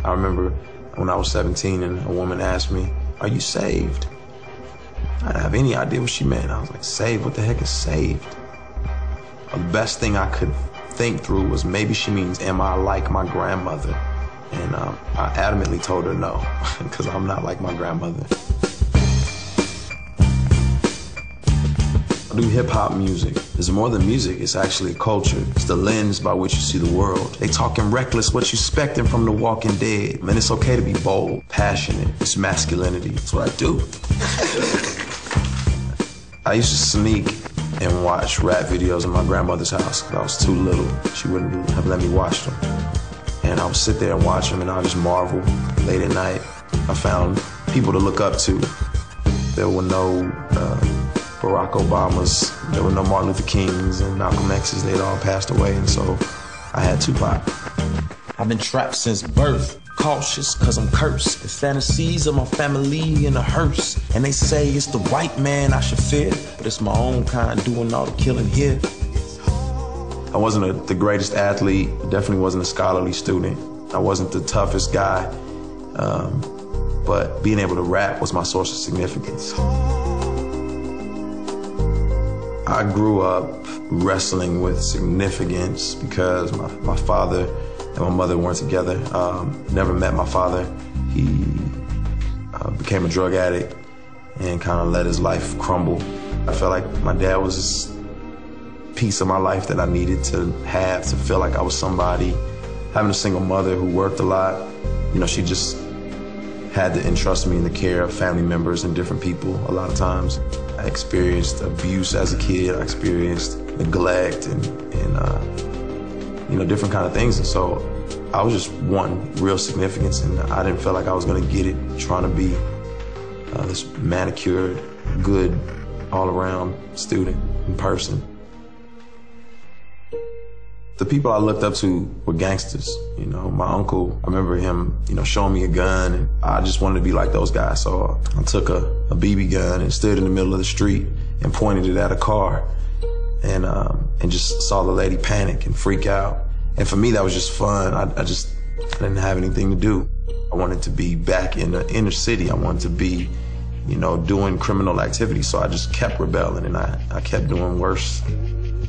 I remember when I was 17 and a woman asked me, "Are you saved?" I didn't have any idea what she meant. I was like, saved? What the heck is saved? The best thing I could think through was maybe she means, am I like my grandmother? And I adamantly told her no, because I'm not like my grandmother. I do hip-hop music. It's more than music, it's actually a culture. It's the lens by which you see the world. They talking reckless, what you expecting from the walking dead. Man, it's okay to be bold, passionate. It's masculinity. That's what I do. I used to sneak and watch rap videos in my grandmother's house because I was too little. She wouldn't have let me watch them. And I would sit there and watch them and I would just marvel. Late at night, I found people to look up to. There were no Barack Obamas, there were no Martin Luther Kings and Malcolm X's. They'd all passed away, and so I had Tupac. I've been trapped since birth. Cautious, cause I'm cursed. The fantasies of my family in a hearse. And they say it's the white man I should fear, but it's my own kind doing all the killing here. I wasn't the greatest athlete, definitely wasn't a scholarly student. I wasn't the toughest guy, but being able to rap was my source of significance. I grew up wrestling with significance because my father and my mother weren't together. Never met my father. He became a drug addict and kind of let his life crumble. I felt like my dad was this piece of my life that I needed to have to feel like I was somebody. Having a single mother who worked a lot, you know, she just had to entrust me in the care of family members and different people a lot of times. I experienced abuse as a kid. I experienced neglect and you know, different kind of things. And so I was just wanting real significance, and I didn't feel like I was gonna get it trying to be this manicured, good, all-around student and person. The people I looked up to were gangsters. You know, my uncle, I remember him, you know, showing me a gun, and I just wanted to be like those guys. So I took a BB gun and stood in the middle of the street and pointed it at a car, and just saw the lady panic and freak out. And for me, that was just fun. I didn't have anything to do. I wanted to be back in the inner city. I wanted to be, you know, doing criminal activities. So I just kept rebelling, and I kept doing worse.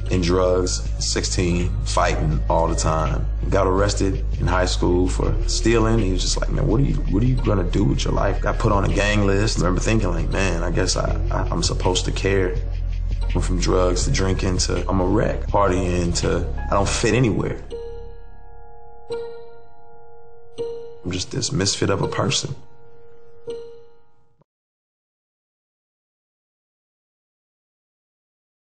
In drugs, 16, fighting all the time. Got arrested in high school for stealing. He was just like, man, what are you gonna do with your life? Got put on a gang list. I remember thinking like, man, I guess I'm supposed to care. Went from drugs to drinking to I'm a wreck, partying to I don't fit anywhere. I'm just this misfit of a person.